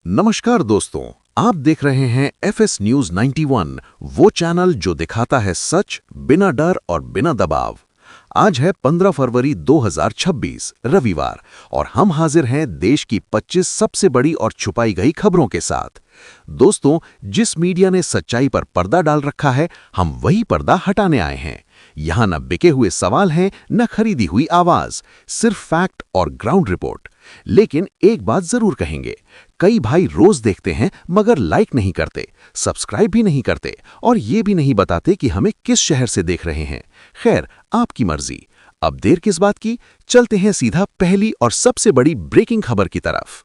नमस्कार दोस्तों, आप देख रहे हैं एफएस न्यूज 91, वो चैनल जो दिखाता है सच बिना डर और बिना दबाव। आज है 15 फरवरी 2026 रविवार और हम हाजिर हैं देश की 25 सबसे बड़ी और छुपाई गई खबरों के साथ। दोस्तों, जिस मीडिया ने सच्चाई पर पर्दा डाल रखा है, हम वही पर्दा हटाने आए हैं। यहां न बिके हुए सवाल हैं, न खरीदी हुई आवाज, सिर्फ फैक्ट और ग्राउंड रिपोर्ट। लेकिन एक बात जरूर कहेंगे, कई भाई रोज देखते हैं मगर लाइक नहीं करते, सब्सक्राइब भी नहीं करते और ये भी नहीं बताते कि हमें किस शहर से देख रहे हैं। खैर, आपकी मर्जी। अब देर किस बात की, चलते हैं सीधा पहली और सबसे बड़ी ब्रेकिंग खबर की तरफ।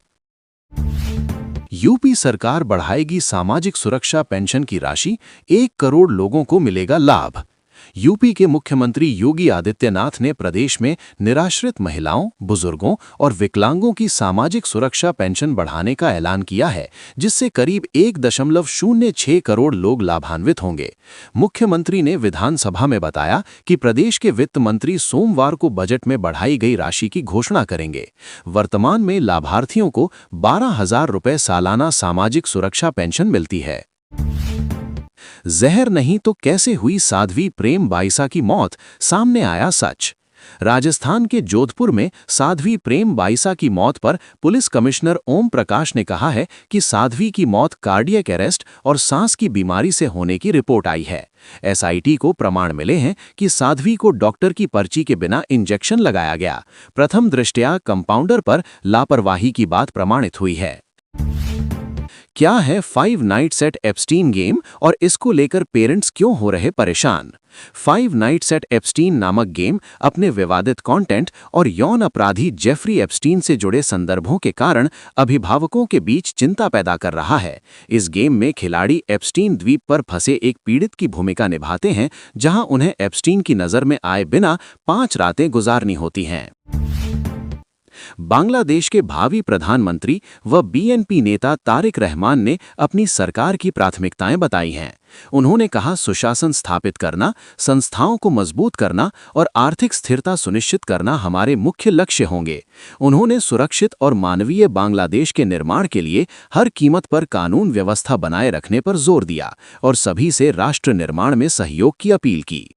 यूपी सरकार बढ़ाएगी सामाजिक सुरक्षा पेंशन की राशि, 1 करोड़ लोगों को मिलेगा लाभ। यूपी के मुख्यमंत्री योगी आदित्यनाथ ने प्रदेश में निराश्रित महिलाओं, बुजुर्गों और विकलांगों की सामाजिक सुरक्षा पेंशन बढ़ाने का ऐलान किया है, जिससे करीब 1.06 करोड़ लोग लाभान्वित होंगे। मुख्यमंत्री ने विधानसभा में बताया कि प्रदेश के वित्त मंत्री सोमवार को बजट में बढ़ाई गई राशि की घोषणा करेंगे। वर्तमान में लाभार्थियों को 12,000 रुपये सालाना सामाजिक सुरक्षा पेंशन मिलती है। जहर नहीं तो कैसे हुई साध्वी प्रेम बाईसा की मौत, सामने आया सच। राजस्थान के जोधपुर में साध्वी प्रेम बाईसा की मौत पर पुलिस कमिश्नर ओम प्रकाश ने कहा है कि साध्वी की मौत कार्डियक अरेस्ट और सांस की बीमारी से होने की रिपोर्ट आई है। एसआईटी को प्रमाण मिले हैं कि साध्वी को डॉक्टर की पर्ची के बिना इंजेक्शन लगाया गया। प्रथम दृष्टया कंपाउंडर पर लापरवाही की बात प्रमाणित हुई है। क्या है 5 नाइट्स एट एप्स्टीन गेम और इसको लेकर पेरेंट्स क्यों हो रहे परेशान? 5 नाइट्स एट एप्स्टीन नामक गेम अपने विवादित कंटेंट और यौन अपराधी जेफरी एप्स्टीन से जुड़े संदर्भों के कारण अभिभावकों के बीच चिंता पैदा कर रहा है। इस गेम में खिलाड़ी एप्स्टीन द्वीप पर फंसे एक पीड़ित की भूमिका निभाते हैं, जहां उन्हें एप्स्टीन की नज़र में आए बिना 5 रातें गुजारनी होती हैं। बांग्लादेश के भावी प्रधानमंत्री व बीएनपी नेता तारिक रहमान ने अपनी सरकार की प्राथमिकताएं बताई हैं। उन्होंने कहा, सुशासन स्थापित करना, संस्थाओं को मजबूत करना और आर्थिक स्थिरता सुनिश्चित करना हमारे मुख्य लक्ष्य होंगे। उन्होंने सुरक्षित और मानवीय बांग्लादेश के निर्माण के लिए हर कीमत पर कानून व्यवस्था बनाए रखने पर जोर दिया और सभी से राष्ट्र निर्माण में सहयोग की अपील की।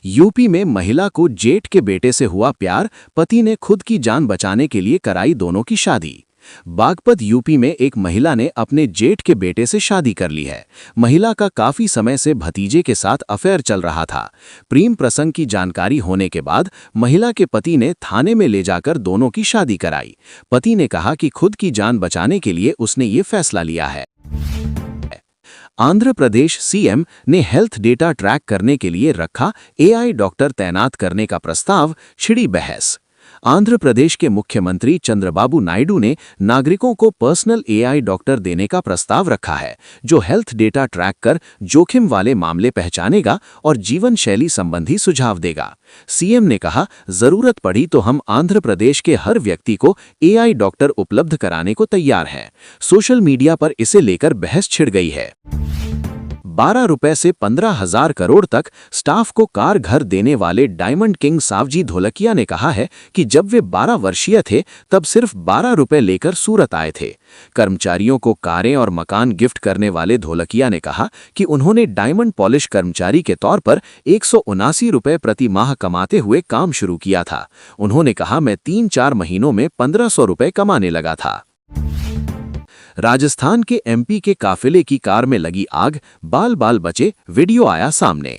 यूपी में महिला को जेठ के बेटे से हुआ प्यार, पति ने खुद की जान बचाने के लिए कराई दोनों की शादी। बागपत यूपी में एक महिला ने अपने जेठ के बेटे से शादी कर ली है। महिला का काफी समय से भतीजे के साथ अफेयर चल रहा था। प्रेम प्रसंग की जानकारी होने के बाद महिला के पति ने थाने में ले जाकर दोनों की शादी कराई। पति ने कहा कि खुद की जान बचाने के लिए उसने ये फैसला लिया है। आंध्र प्रदेश सीएम ने हेल्थ डेटा ट्रैक करने के लिए रखा एआई डॉक्टर तैनात करने का प्रस्ताव, छिड़ी बहस। आंध्र प्रदेश के मुख्यमंत्री चंद्रबाबू नायडू ने नागरिकों को पर्सनल एआई डॉक्टर देने का प्रस्ताव रखा है, जो हेल्थ डेटा ट्रैक कर जोखिम वाले मामले पहचानेगा और जीवन शैली संबंधी सुझाव देगा। सीएम ने कहा, जरूरत पड़ी तो हम आंध्र प्रदेश के हर व्यक्ति को एआई डॉक्टर उपलब्ध कराने को तैयार हैं। सोशल मीडिया पर इसे लेकर बहस छिड़ गई है। 12 रुपए से 15,000 करोड़ तक स्टाफ को कार घर देने वाले डायमंड किंग सावजी ढोलकिया ने कहा है कि जब वे 12 वर्षीय थे तब सिर्फ 12 रुपए लेकर सूरत आए थे। कर्मचारियों को कारें और मकान गिफ्ट करने वाले ढोलकिया ने कहा कि उन्होंने डायमंड पॉलिश कर्मचारी के तौर पर 179 रुपए प्रति माह कमाते हुए काम शुरू किया था। उन्होंने कहा, मैं 3-4 महीनों में 1500 रुपए कमाने लगा था। राजस्थान के एमपी के काफिले की कार में लगी आग, बाल बाल बचे, वीडियो आया सामने।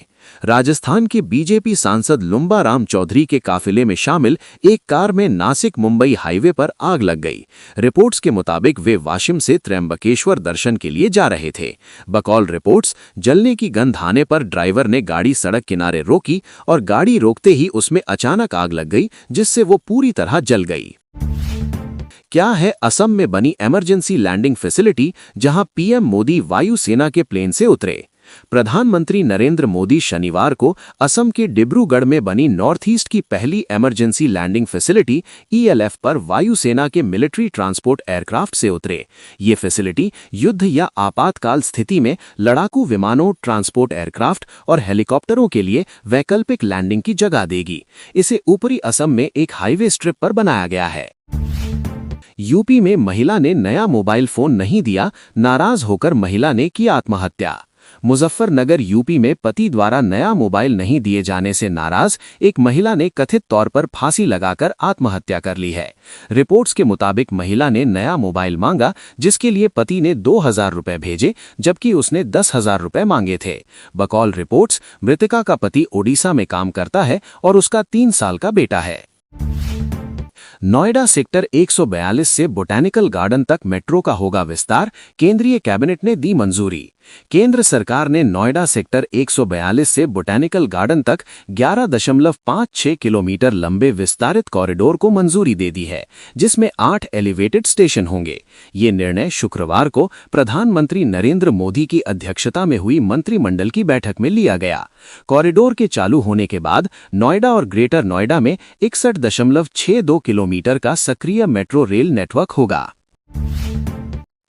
राजस्थान के बीजेपी सांसद लुम्बा राम चौधरी के काफिले में शामिल एक कार में नासिक मुंबई हाईवे पर आग लग गई। रिपोर्ट्स के मुताबिक वे वाशिम से त्र्यंबकेश्वर दर्शन के लिए जा रहे थे। बकौल रिपोर्ट्स, जलने की गंध आने पर ड्राइवर ने गाड़ी सड़क किनारे रोकी और गाड़ी रोकते ही उसमें अचानक आग लग गई, जिससे वो पूरी तरह जल गई। क्या है असम में बनी इमरजेंसी लैंडिंग फैसिलिटी, जहां पीएम मोदी वायुसेना के प्लेन से उतरे? प्रधानमंत्री नरेंद्र मोदी शनिवार को असम के डिब्रूगढ़ में बनी नॉर्थ ईस्ट की पहली इमरजेंसी लैंडिंग फैसिलिटी ईएलएफ पर वायुसेना के मिलिट्री ट्रांसपोर्ट एयरक्राफ्ट से उतरे। ये फैसिलिटी युद्ध या आपातकाल स्थिति में लड़ाकू विमानों, ट्रांसपोर्ट एयरक्राफ्ट और हेलीकॉप्टरों के लिए वैकल्पिक लैंडिंग की जगह देगी। इसे ऊपरी असम में एक हाईवे स्ट्रिप पर बनाया गया है। यूपी में महिला ने नया मोबाइल फोन नहीं दिया, नाराज होकर महिला ने की आत्महत्या। मुजफ्फरनगर यूपी में पति द्वारा नया मोबाइल नहीं दिए जाने से नाराज एक महिला ने कथित तौर पर फांसी लगाकर आत्महत्या कर ली है। रिपोर्ट्स के मुताबिक महिला ने नया मोबाइल मांगा, जिसके लिए पति ने 2,000 रुपए भेजे, जबकि उसने 10,000 रुपए मांगे थे। बकौल रिपोर्ट्स, मृतका का पति ओडिशा में काम करता है और उसका 3 साल का बेटा है। नोएडा सेक्टर 142 से बोटैनिकल गार्डन तक मेट्रो का होगा विस्तार, केंद्रीय कैबिनेट ने दी मंजूरी। केंद्र सरकार ने नोएडा सेक्टर 142 से बोटैनिकल गार्डन तक 11.56 किलोमीटर लंबे विस्तारित कॉरिडोर को मंजूरी दे दी है, जिसमें 8 एलिवेटेड स्टेशन होंगे। ये निर्णय शुक्रवार को प्रधानमंत्री नरेंद्र मोदी की अध्यक्षता में हुई मंत्रिमंडल की बैठक में लिया गया। कॉरिडोर के चालू होने के बाद नोएडा और ग्रेटर नोएडा में 61.62 किलोमीटर का सक्रिय मेट्रो रेल नेटवर्क होगा।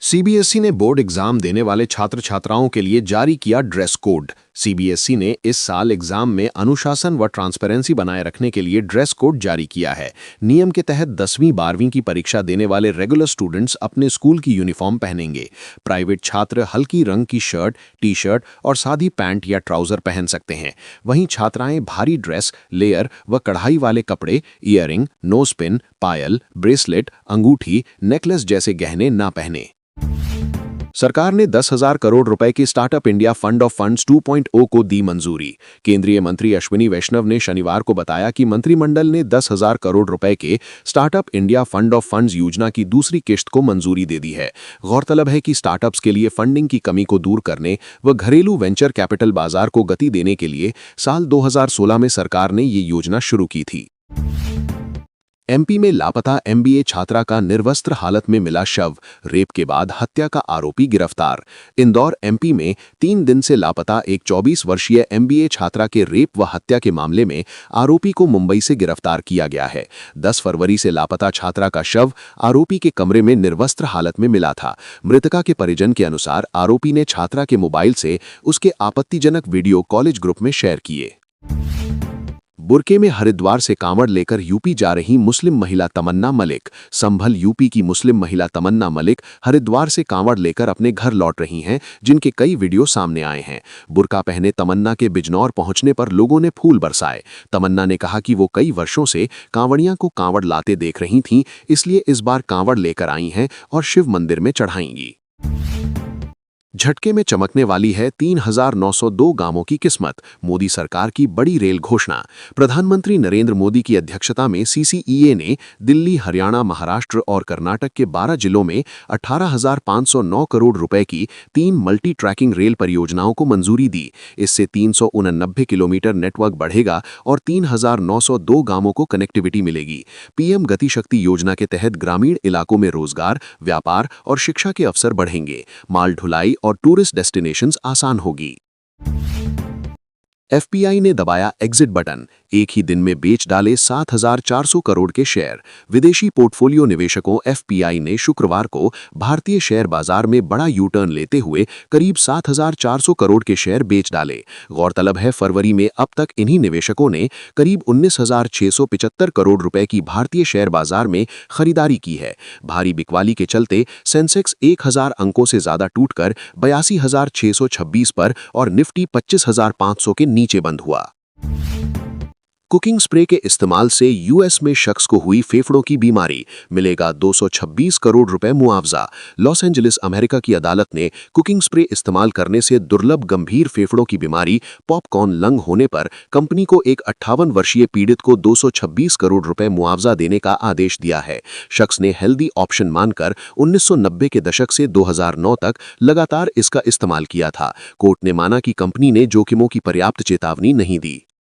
सीबीएसई ने बोर्ड एग्जाम देने वाले छात्र छात्राओं के लिए जारी किया ड्रेस कोड। सीबीएसई ने इस साल एग्जाम में अनुशासन व ट्रांसपेरेंसी बनाए रखने के लिए ड्रेस कोड जारी किया है। नियम के तहत 10वीं 12वीं की परीक्षा देने वाले रेगुलर स्टूडेंट्स अपने स्कूल की यूनिफॉर्म पहनेंगे। प्राइवेट छात्र हल्की रंग की शर्ट, टी शर्ट और सादी पैंट या ट्राउजर पहन सकते हैं। वहीं छात्राएं भारी ड्रेस, लेयर व कढ़ाई वाले कपड़े, ईयरिंग, नोज पिन, पायल, ब्रेसलेट, अंगूठी, नेकलेस जैसे गहने ना पहने। सरकार ने 10,000 करोड़ रुपए की startup India fund of funds 2.0 को दी मंजूरी। केंद्रीय मंत्री अश्विनी वैष्णव ने शनिवार को बताया कि मंत्रिमंडल ने 10,000 करोड़ रुपए के startup India fund of funds योजना की दूसरी किश्त को मंजूरी दे दी है। गौरतलब है कि स्टार्टअप्स के लिए फंडिंग की कमी को दूर करने व घरेलू वेंचर कैपिटल बाजार को गति देने के लिए साल 2016 में सरकार ने ये योजना शुरू की थी। एमपी में लापता एमबीए छात्रा का निर्वस्त्र हालत में मिला शव, रेप के बाद हत्या का आरोपी गिरफ्तार। इंदौर एमपी में 3 दिन से लापता एक 24 वर्षीय एमबीए छात्रा के रेप व हत्या के मामले में आरोपी को मुंबई से गिरफ्तार किया गया है। 10 फरवरी से लापता छात्रा का शव आरोपी के कमरे में निर्वस्त्र हालत में मिला था। मृतका के परिजन के अनुसार आरोपी ने छात्रा के मोबाइल से उसके आपत्तिजनक वीडियो कॉलेज ग्रुप में शेयर किए। बुरके में हरिद्वार से कांवड़ लेकर यूपी जा रही मुस्लिम महिला तमन्ना मलिक। संभल यूपी की मुस्लिम महिला तमन्ना मलिक हरिद्वार से कांवड़ लेकर अपने घर लौट रही हैं, जिनके कई वीडियो सामने आए हैं। बुरका पहने तमन्ना के बिजनौर पहुंचने पर लोगों ने फूल बरसाए। तमन्ना ने कहा कि वो कई वर्षों से कांवड़ियां को कांवड़ लाते देख रही थीं, इसलिए इस बार कांवड़ लेकर आई हैं और शिव मंदिर में चढ़ाएंगी। झटके में चमकने वाली है 3,902 गांवों की किस्मत, मोदी सरकार की बड़ी रेल घोषणा। प्रधानमंत्री नरेंद्र मोदी की अध्यक्षता में सीसीईए ने दिल्ली, हरियाणा, महाराष्ट्र और कर्नाटक के 12 जिलों में 18,509 करोड़ रुपए की 3 मल्टी ट्रैकिंग रेल परियोजनाओं को मंजूरी दी। इससे 389 किलोमीटर नेटवर्क बढ़ेगा और 3,902 गांवों को कनेक्टिविटी मिलेगी। पीएम गति शक्ति योजना के तहत ग्रामीण इलाकों में रोजगार, व्यापार और शिक्षा के अवसर बढ़ेंगे। माल ढुलाई और टूरिस्ट डेस्टिनेशंस आसान होगी। एफपीआई ने दबाया एग्जिट बटन, एक ही दिन में बेच डाले 7,400 करोड़ के शेयर। विदेशी पोर्टफोलियो निवेशकों एफपीआई ने शुक्रवार को भारतीय शेयर बाजार में बड़ा यू टर्न लेते हुए करीब 7,400 करोड़ के शेयर बेच डाले। गौरतलब है, फरवरी में अब तक इन्हीं निवेशकों ने करीब 19,675 करोड़ रुपए की भारतीय शेयर बाजार में खरीदारी की है। भारी बिकवाली के चलते सेंसेक्स 1,000 अंकों से ज्यादा टूटकर 82,626 पर और निफ्टी 25,500 के नीचे बंद हुआ। कुकिंग स्प्रे के इस्तेमाल से यूएस में शख्स को हुई फेफड़ों की बीमारी, मिलेगा 226 करोड़ रुपए मुआवजा। लॉस एंजलिस, अमेरिका की अदालत ने कुकिंग स्प्रे इस्तेमाल करने से दुर्लभ गंभीर फेफड़ों की बीमारी पॉपकॉर्न लंग होने पर कंपनी को एक 58 वर्षीय पीड़ित को 226 करोड़ रुपए मुआवजा देने का आदेश दिया है। शख्स ने हेल्दी ऑप्शन मानकर 1990 के दशक से 2009 तक लगातार इसका इस्तेमाल किया था। कोर्ट ने माना कि कंपनी ने जोखिमों की पर्याप्त चेतावनी नहीं दी।